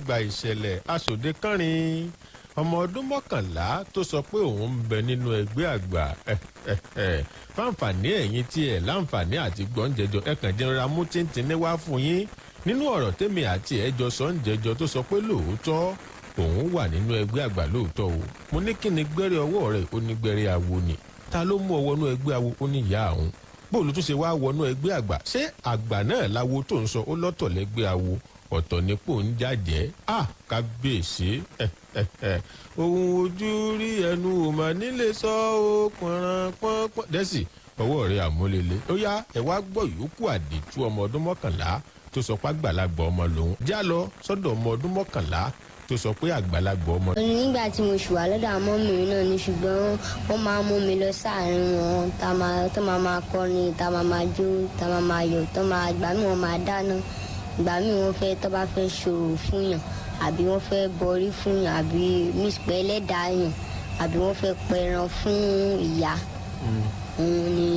gba ìṣẹ̀lẹ̀ aṣòde kánrin ọmọ ọdún 11 tó sọ pé òun ń bẹ nínú ẹgbẹ́ àgbà fáǹfààní ẹ̀yin tí ẹ̀ láǹfààní àti gbọ́njẹjọ ẹ̀kàn jẹnra mú tíntìní wá fún yín nínú ọ̀rọ̀ tèmi àti ẹjọ́ sọ́njẹjọ tó sọ pé lóòótọ́ òun wà nínú ẹgbẹ́ àgbà lóòótọ́ o mo ní kí ni gbẹ́rẹ́ ọwọ́ rẹ̀ ó ní gbẹ́rẹ́ awo ni ta ló mú ọ wọnú ẹgbẹ́ awo ó ní ìyá àwọn bóòlù tó ṣe wá wọnú ẹgbẹ́ àgbà ṣé àgbà náà láwo tó ń sọ ó lọ́tọ̀ lẹ́gbẹ́ awo ọ̀tọ̀ nípò ń jàjẹ́ kábíyèsí ohun ojú rí ẹnu ò mà nílé sọ ó pọ̀nrán dẹ́sì ọwọ́ rẹ̀ àmúlélẹ̀ ó yá ẹ wá gbọ́ yòókù àdìtú ọmọ ọdún 11 tó sọ pé àgbàlagbà ọmọ lòun já lọ sọ́dọ̀ ọmọ ọdún 11 tó sọ pé àgbàlagbà ọmọ. nígbà tí mo ṣùwà lọ́dọ̀ àmọ́ mi náà ni ṣùgbọ́n wọ́n máa mú mi lọ sáàrin wọn tó máa kọrin tá máa jó tá máa yọ̀ tó máa ìgbà mi wọ́n máa dáná ìgbà mi wọ́n fẹ́ tó bá fẹ́ ṣòro fún yàn àbí wọ́n fẹ́ bọrí fún yàn àbí mísìpẹ́ ẹlẹ́dàá yàn àbí wọ́n fẹ́ pẹran fún ìyá òun ni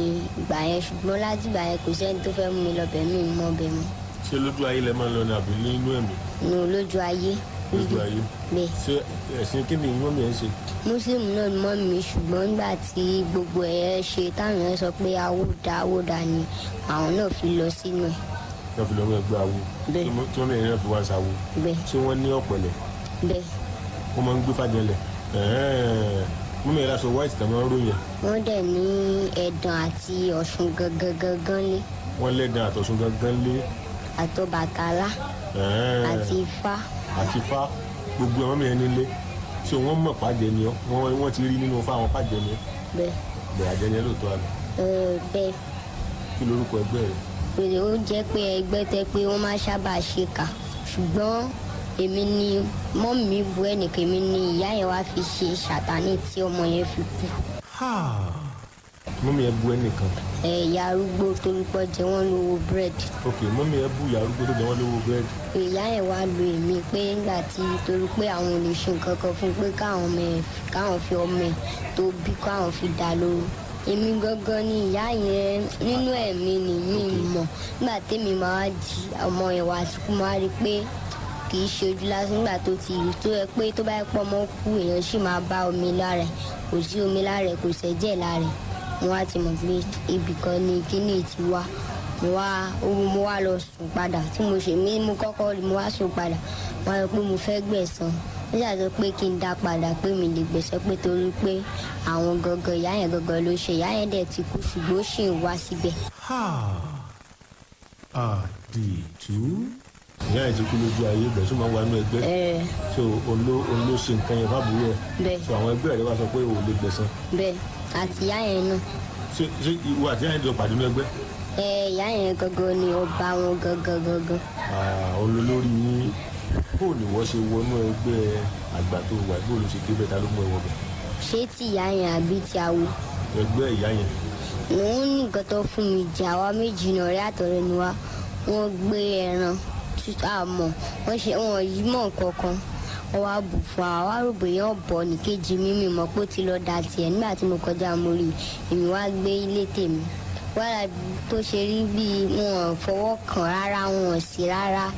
ìgbà yẹn ṣùgbọ́n láti ìgbà yẹn kò sẹ́ni tó fẹ́ mú mi lọ bẹ̀ mí mọ́ bẹ̀ mọ́. ṣé lójú ayé lẹ máa ń lọ ní àbí nínú ẹ̀mí. no lójú ayé. lójú ayé. bẹ́ẹ̀. ṣé ẹ̀sìn kí ni ìwọ́n mi ẹ̀ ń ṣe. mùsùlùmí náà ni mọ́ mi ṣùgbọ́n nígbà tí gbogbo ẹ̀ ṣe táwọn yẹn sọ pé awódà ni àwọn náà fi lọ sínú ẹ̀. wọ́n fi lọ́wọ́ ẹgbẹ́ awo. bẹ́ẹ̀. tí wọ́n mẹ́rin náà fi wá sáwo. bẹ́ẹ̀. ṣé wọ́n ní ọ̀pẹ̀lẹ̀. bẹ́ẹ̀. wọ́n máa ń gbé fàjẹlẹ̀. wọ́n mẹ́rin aṣọ white tẹ̀ máa ń ròyìn. wọ́n dẹ̀ ní ẹ̀dàn àti ọ̀ṣun gangan lé. wọ́n lẹ́dàn àtọ̀ṣun gangan lé. àtọ̀bàtálá àti ifá. àti ifá gbogbo àwọn mẹ́rin nílé ṣé wọ́n mọ̀ pàjẹ́ ni wọ́n ti rí nínú fáwọn pàjẹ́ ni. bẹ́ẹ̀. bẹ́ẹ̀ àjẹ́ ni ẹ lóòótọ́ àná. bẹ́ẹ̀. kí lorúkọ ẹgbẹ́ rẹ̀. ó jẹ́ pé ẹgbẹ́ tẹ́ pé wọ́n máa sábà ṣe kà ṣùgbọ́n èmi ni mọ́mì bu ẹnìkan èmi ni ìyá yẹn wá fi ṣe ṣàtánì tí ọmọ yẹn fi kú. mọ́mì ẹ bu ẹnìkan. ìyá arúgbó torúkọ jẹ wọ́n lówó búrẹ́dì. ok mọ́mì ẹ bu ìyá arúgbó tó jẹ wọ́n lówó búrẹ́dì. ìyá yẹn wá lo èmi pé nígbà tí torí pé àwọn ò lè ṣe nǹkan kan fún pé káwọn fi ọmọ ẹ̀ tó bí káwọn fi dá lóró èmi gangan ni ìyá yẹn nínú ẹ̀mí ni mi mọ̀ nígbà tẹ́mi máa di ọmọ ẹ̀ wá síkú máa rí pé kì í ṣe ojú lásán nígbà tó ti rí tó yẹ pé tó bá yẹ pọ́ ọmọ kú èèyàn sì máa bá omi lára ẹ̀ kò sí omi lára ẹ̀ kò sẹ́jẹ̀ lára ẹ̀ mo wá ti mọ̀ pé ibì kan ni kíní ti wá mo wá lọ sùn padà tí mo ṣe mí mo kọ́kọ́ rí mo wá sùn padà mo wá rò pé mo fẹ́ gbẹ̀san ó ṣàtọ́ pé kí n dá padà pé mi lè gbẹ̀san pé torí pé àwọn gangan ìyá yẹn gangan ló ṣe ìyá yẹn dẹ̀ ti kú ṣùgbọ́n ó ṣì ń wá síbẹ̀. àdìtú ìyá yẹn ti kú lójú ayé ìgbẹ́ tó máa wà nínú ẹgbẹ́ so òun ló ṣe nǹkan yẹn fábùrú ẹ̀ so àwọn ẹgbẹ́ rẹ̀ wá sọ pé òun lè gbẹ̀san. bẹ́ẹ̀ àti ìyá yẹn náà. ṣé ìwọ àti ìyá yẹn jọ pàdé nínú ẹgbẹ́. ìyá yẹn gangan ni ọba wọn gangan. olólórí yín bó ni wọ́n ṣe wọnú ẹgbẹ́ àgbà tó wà bó ló ṣe débẹ̀ ta ló mú ẹ wọ bẹ̀. ṣé ti ìyá yẹn àbí ti awo. ẹgbẹ́ ìyá yẹn. òun ní nǹkan tó fún mi jẹ àwa méjì náà rí àtọ̀rẹ́ ni wá wọ́n gbé ẹran àmọ́ wọ́n yí mọ̀ kankan wọ́n wá bù fún àwa rògbò yẹn ọ̀bọ nìkejì mímì mọ̀ pé ó ti lọ́ọ́ da tiẹ̀ nígbà tí mo kọjá mo rí èmi wá gbé ilé tèmi wàhálà tó ṣe rí bíi wọn fọwọ́ kàn rárá wọn sí rárá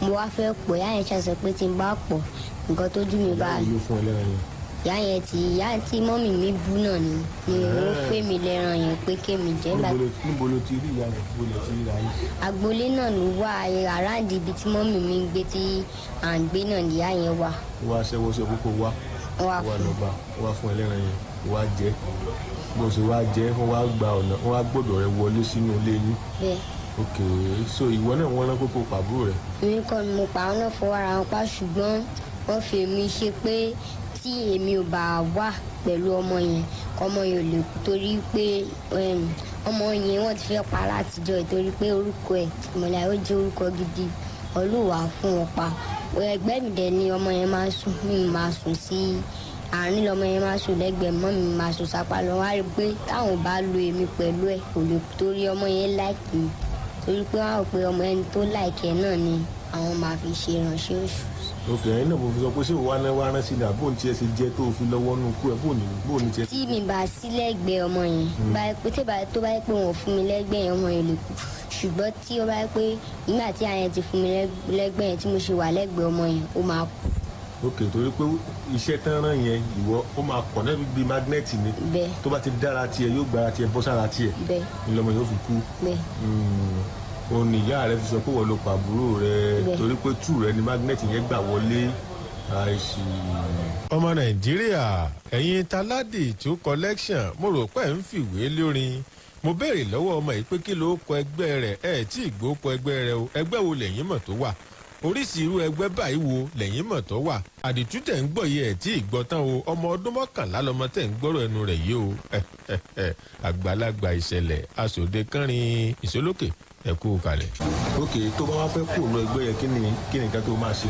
mo wá fẹ́ pọ̀ ìyá yẹn ṣàṣọ pé tí n bá pọ̀ nǹkan tójú mi bá ìyá yẹn ìyá tí mọ́mì mi bú náà ni ó fẹ́ mi lẹ́ran yẹn pé kémi jẹ́. níbo ló ti rí ìyá yẹn bó lè ti rí ra yín. agboolé náà ló wà aráàdì ibi tí mọ́mì mi ń gbé tí à ń gbé náà ni ìyá yẹn wà. wá ṣẹ́wọ́ sí ọkọ̀ wá lọ́ba wá fún ẹlẹ́ran yẹn wá jẹ́ bó ṣe wá jẹ́ wọ́n wá gba ọ̀nà wọ́n wá gbọ́dọ̀ rẹ wọlé sínú ilé yín. bẹ́ẹ̀. ok so ìwọ náà wọ́n rán kókó pàbó rẹ̀. èmi kọ́ ni mo pa àwọn náà fọwọ́ ara wọn pa ṣùgbọ́n wọ́n fi èmi ṣe pé tí èmi ò bá wà pẹ̀lú ọmọ yẹn ọmọ yẹn ò lè kú torí pé ọmọ yẹn wọ́n ti fẹ́ pa látijọ́ ìtorí pé orúkọ ẹ̀ ìmọ̀lẹ́ ó jẹ́ orúkọ gidi Olúwa fún wọn pa ẹgbẹ́ mi dẹ̀ ni ọmọ yẹn máa sùn mi máa sùn sí àárín lọmọ yẹn máa sùn lẹ́gbẹ̀ẹ́ mọ́ mi máa sùn sápá lọ wá rí i pé táwọn bá lo èmi pẹ̀lú ẹ̀ kò lè kú torí ọmọ yẹn láìpẹ́ mi torí pé wọ́n á rò pé ọmọ ẹni tó láìkẹ́ náà ni àwọn máa fi ṣe ìránṣẹ́ oṣù. ok ẹ̀yin náà mo fi sọ pé ṣé òun wá rán sí ni àbò ní tiẹ̀ ṣe jẹ́ tó fi lọ́wọ́ nù kú ẹ̀ bò ní tiẹ̀. tí mi bá sí lẹ́gbẹ̀ẹ́ ọmọ yẹn tó bá yẹ pé wọ́n fún mi lẹ́gbẹ̀ẹ́ ọmọ yẹn lè kú ṣùgbọ́n tí ó bá yẹ pé nígbà tí àyẹn ti fún mi lẹ́gbẹ̀ẹ́ yẹn tí mo ṣe wà lẹ́gbẹ̀ẹ́ ọmọ yẹn ó máa kú. ok torí pé iṣẹ́ tán rán yẹn ìwọ ó máa kọ̀ náà bíi mágnẹ́ẹ̀tì ni bẹ́ẹ̀ tó bá ti dára tiẹ̀ yóò gbára tiẹ̀ bọ́ sára tiẹ̀ bẹ́ẹ̀ ńlọmọ yóò fi kú. bẹ́ẹ̀ òun ni ìyá rẹ fi sọ pé wọ́n lo pàbúrò rẹ torí pé tù rẹ ni mágnẹ́ẹ̀tì yẹn gbà wọlé àìsí. ọmọ nàìjíríà ẹ̀yin taládì tó collection mo rò pé ń fìwé lórin mo béèrè lọ́wọ́ ọmọ yìí pé kí ló kọ ẹgbẹ́ rẹ̀ ẹ̀ tí ìgbó kọ ẹgbẹ́ rẹ̀ o ẹgbẹ́ wo lẹ́yìn mọ̀ tó wà oríṣi irú ẹgbẹ́ báyìí wo lẹ́yìn mọ̀ tó wà àdìtú tẹ̀ ń gbọ́ yìí ẹ̀ tí ìgbọ́ tán o ọmọ ọdún 11 lọmọ tẹ̀ ń gbọ́rọ̀ ẹnu rẹ̀ yìí o àgbàlagbà ìṣẹ̀lẹ̀ aṣòde kánrin ìṣólókè ẹ kú kalẹ̀. ok tó bá wá fẹ́ kú òun ẹgbẹ́ yẹn kí ni nǹkan tó máa ṣe.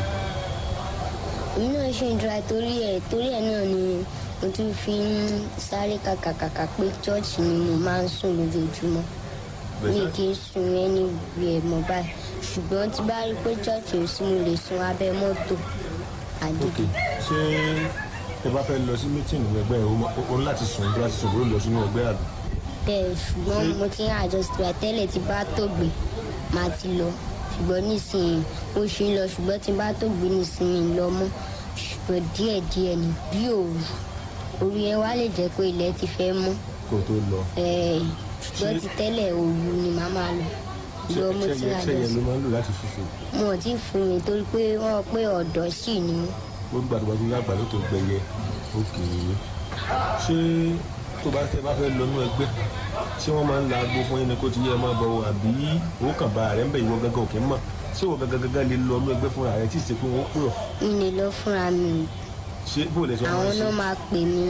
èmi náà ṣe ń dra torí ẹ̀ náà ni mo tún fi ń sáré kàkàkàkà pé chọ́ọ̀chì ni mo máa ń sùn lójoojúmọ́ mi kì í sun ẹni wí ẹ̀ mọ́ báyìí ṣùgbọ́n tí bá rí pé chọ́ọ̀chì ò sí mo lè sun abẹ́ mọ́tò àdìdì. ṣé ẹ bá fẹ́ lọ sí mítìnì ẹgbẹ́ yẹn o ní láti sùn bí láti sùn ló lọ sínú ẹgbẹ́ àbí. bẹ́ẹ̀ ṣùgbọ́n mo ti ń àjọsìn tẹ́lẹ̀ tí bá tó gbé máa ti lọ ṣùgbọ́n nísìnyí ó ṣe ń lọ ṣùgbọ́n tí bá tó gbé nísìnyí lọ mọ́ ṣùgbọ́n díẹ̀díẹ̀ ni bí òru yẹn wá lè jẹ́ pé ilẹ̀ ti fẹ́ mọ́. kó tó lọ. ṣùgbọ́n ti tẹ́lẹ̀ òru ni màá máa lọ. lọ mo ti àjọsìn. ṣẹ́yẹ ló máa ń lò láti fífi. mo ò tí ì fún mi torí pé wọ́n pé ọ̀dọ́ sì ni mí. ó gbàdúrà tó lágbà ló tó gbẹyẹ òkè ṣé tó bá fẹ́ lọ nú ẹgbẹ́ ṣé wọ́n máa ń la agbo fún yín ni kó ti yẹ ẹ máa bọ̀ àbí owó kan bá rẹ̀ ń bẹ̀ ìwọ gángan òkè mọ̀ ṣé ìwọ gángan lè lọ nú ẹgbẹ́ fúnra rẹ̀ tí ì ṣe pé wọ́n pè ọ́. mi lè lọ fúnra mi. ṣé bó lè sọ àwọn náà máa pè mí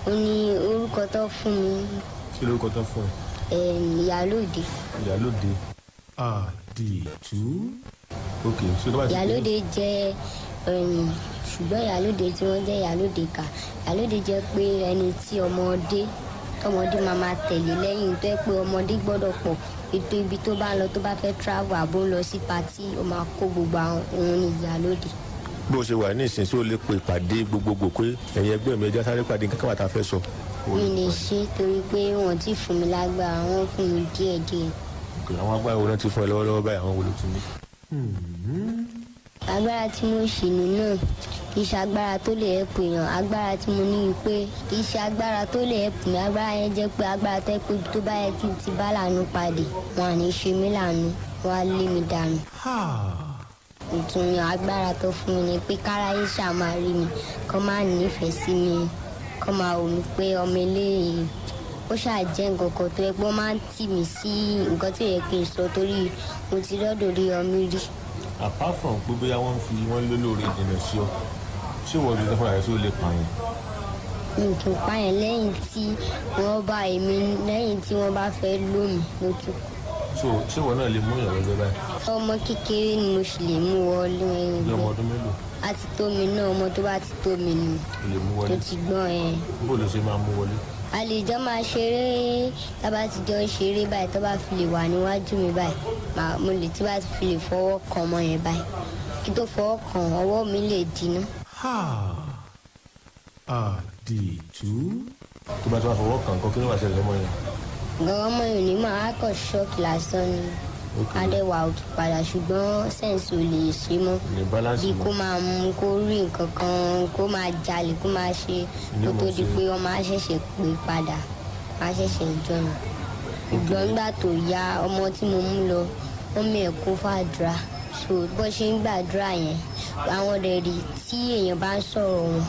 ó ní orúkọ tó fún mi. kí lórúkọ tó fún ẹ. ìyálóde. ìyálóde àdìtú. ok ṣé tó bá ti pè é. ìyálóde jẹ́ ṣùgbọ́n ìyálóde tí wọ́n jẹ́ ìyálóde kà ìyálóde jẹ́ pé ẹni tí ọmọdé máa tẹ̀lé lẹ́yìn tó yẹ pé ọmọdé gbọ́dọ̀ pọ̀ ètò ibi tó bá lọ tó bá fẹ́ travel àbó lọ sí patí ó máa kó gbogbo àwọn òun ní ìyálóde. bó ṣe wà ní ìsinsìnyí ó lè pe ìpàdé gbogbogbò pé ẹ̀yin ẹgbẹ́ mi ẹja sáré pàdé kankan wà tá a fẹ́ sọ. mi lè ṣe torí pé wọ́n ti fún mi lágbára wọ́n fún mi díẹ̀díẹ̀. àwọn agbára wo náà ti fún ẹ lọ́wọ́lọ́wọ́ báyìí àwọn wo ló tún ní. agbára tí mo ṣì ní náà kì í ṣe agbára tó lè ẹ̀pù èèyàn agbára tí mo ní pé kì í ṣe agbára tó lè ẹ̀pù mi agbára yẹn jẹ́ pé agbára tó pé tó bá yẹ kí n ti bá lànà pàdé wọn à ní ṣe mí lànà wọn á lé mi dànù. ìtùnú agbára tó fún mi ni pé káráyé ṣáà máa rí mi kó má nífẹ̀ẹ́ sí mi kó máa wò mí pé ọmọ eléyìí ó ṣáà jẹ́ nǹkan kan tó yẹ pé wọ́n máa ń tì mí sí nǹkan tí ó yẹ kí n sọ torí mo ti lọ́dọ̀ rí ọmọ rí. apart from pé bóyá wọ́n fi wọ́n lé lórí ìdènà sí ọ ṣé wọ́n lè fúnra rẹ̀ tó lè pààyàn. mi kì í pààyàn lẹ́yìn tí wọ́n bá fẹ́ lò mí lójú. so ṣé wọ́n náà lè mú ìyàwó ẹgbẹ́ báyìí. ọmọ kékeré ni mo sì lè mú wọlé ẹgbẹ́. ní ọmọ ọdún mélòó. a ti tó mi náà ọmọ tó bá ti tó mi nù. o lè mú wọlé. tó ti gbọ́n ẹ. bó ló ṣe máa mú wọlé. a lè jọ máa ṣeré tábà ti jọ ṣeré báyìí tó bá fi lè wà níwájú mi báyìí mo lè tí bá fi lè fọwọ́ kan ọmọ yẹn báyìí kí tó fọwọ́ kan ọwọ́ mi lè dínà. àdìtú. tó bá ti wá fọwọ́ kan kọ́ kí ló wà ṣẹlẹ̀ ọmọ yẹn. gan ọmọ yẹn ò ní máa kọ̀ ṣọ́ọ̀kì lásán ni adẹ́wà òkè padà ṣùgbọ́n sẹ́ǹsì ò lè ṣe mọ́ bí kó máa mú kó rí nǹkan kan kó máa jalè kó máa ṣe kó tó di pé wọ́n máa ṣẹ̀ṣẹ̀ pé padà máa ṣẹ̀ṣẹ̀ jọyàn ṣùgbọ́n nígbà tó yá ọmọ tí mo mú lọ wọ́n mẹ́ kó fàdúrà so bó ṣe ń gbàdúrà yẹn àwọn ọ̀dẹ̀ rí tí èèyàn bá ń sọ̀rọ̀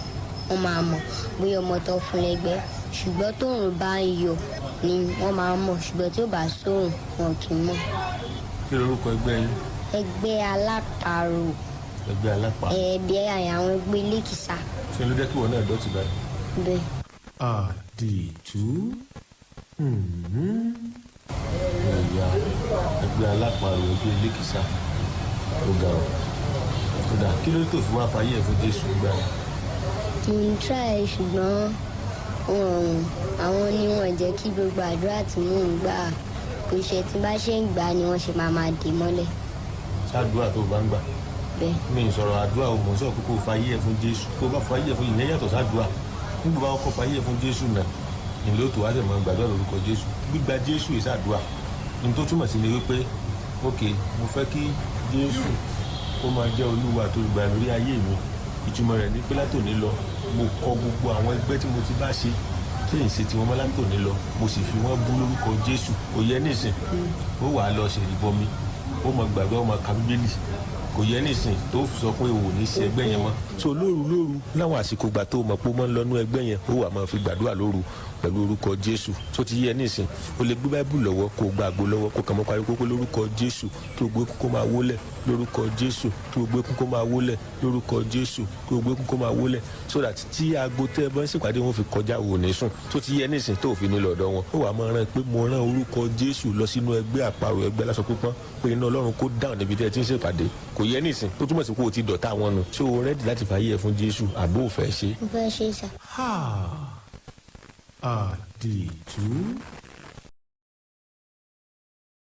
wọn máa mọ̀ bóyá ọmọ tó fún lẹ́gbẹ́ ṣùgbọ́n tóun bá ń yọ ni wọ́n máa mọ̀ ṣùgbọ́n tí ó bá sóhùn wọn kì í mọ̀. kí lorúkọ ẹgbẹ́ yín. ẹgbẹ́ alápàrò. ẹgbẹ́ alápàrò. ẹgbẹ́ àwọn ẹgbẹ́ lẹ́kìsà. ṣé ló jẹ́ kí wọn náà dọ́tí báyìí. bẹ́ẹ̀. àdìtú. ẹ̀yà ẹgbẹ́ alápàrò ẹgbẹ́ lẹ́kìsà ó ga ọ́ ó dà kí ló tó fi máa fàyè ẹ̀ fún Jésù gbà yẹn. mo ń try ṣùgbọ́n àwọn ni wọ́n jẹ́ kí gbogbo àdúrà tí mò ń gbà kò ṣe tí bá ṣe ń gbà ni wọ́n ṣe máa dè mọ́lẹ̀. ṣáàdúrà tó bá ń gbà bẹ́ẹ̀ mi ì sọ̀rọ̀ àdúrà o mò ń sọ̀rọ̀ kókó fayé ẹ̀ fún Jésù tó bá fayé ẹ̀ fún ìyẹn yàtọ̀ sáàdúrà nígbà bá kọ́ fayé ẹ̀ fún Jésù náà ìlú tó wá sẹ̀ mọ́ gbàdúrà lórúkọ Jésù gbígba Jésù yìí ṣàdúrà ní tó túmọ̀ sí ni wípé ok mo fẹ́ kí Jésù kó máa jẹ́ Olúwa tó gbà lórí ayé mi ìtumọ̀ rẹ̀ ní pé látòní lọ mo kọ gbogbo àwọn ẹgbẹ́ tí mo ti bá ṣe tí èyí ṣe tí wọ́n mọ́ látòní lọ mo sì fi wọ́n bú lórúkọ Jésù kò yẹ nísìn ó wàá lọ ṣèrìbọmi ó mọ gbàgbé ó mọ ka Bíbélì kò yẹ nísìn tó sọ pé òun ò ní ṣe ẹgbẹ́ yẹn mọ́. so lóru láwọn àsìkò gbà tó mọ̀ pé ó máa ń lọ́nú ẹgbẹ́ yẹn ó wà máa fi gbàdúrà lóru pẹ̀lú orúkọ Jésù tó ti yẹ nísìn o lè gbé báíbù lọ́wọ́ kó o gba àgbo lọ́wọ́ kó kàn mọ́ parí kókó lórúkọ Jésù tó gbé kó máa wólẹ̀ lórúkọ Jésù tó gbé kó máa wólẹ̀ lórúkọ Jésù tó gbé kó máa wólẹ̀ so that tí aago tẹ́ ẹ bá ń ṣèpàdé wọn fi kọjá wò ní sùn tó ti yẹ nísìn tó fi ní lọ́dọ̀ wọn ó wà máa rán pé mo rán orúkọ Jésù lọ sínú ẹgbẹ́ àparò ẹgbẹ́ lásán pípọ́n pé iná Ọlọ́run kó dáhùn níbi tẹ́ ẹ ti ń ṣèpàdé kò yẹ nísìn tó túmọ̀ sí pé o ti dọ̀tá wọn nù ṣé o rẹ́dì láti fàyè ẹ̀ fún Jésù àbó ò fẹ́ ṣe. mo fẹ́ ṣe sà. àdìtú.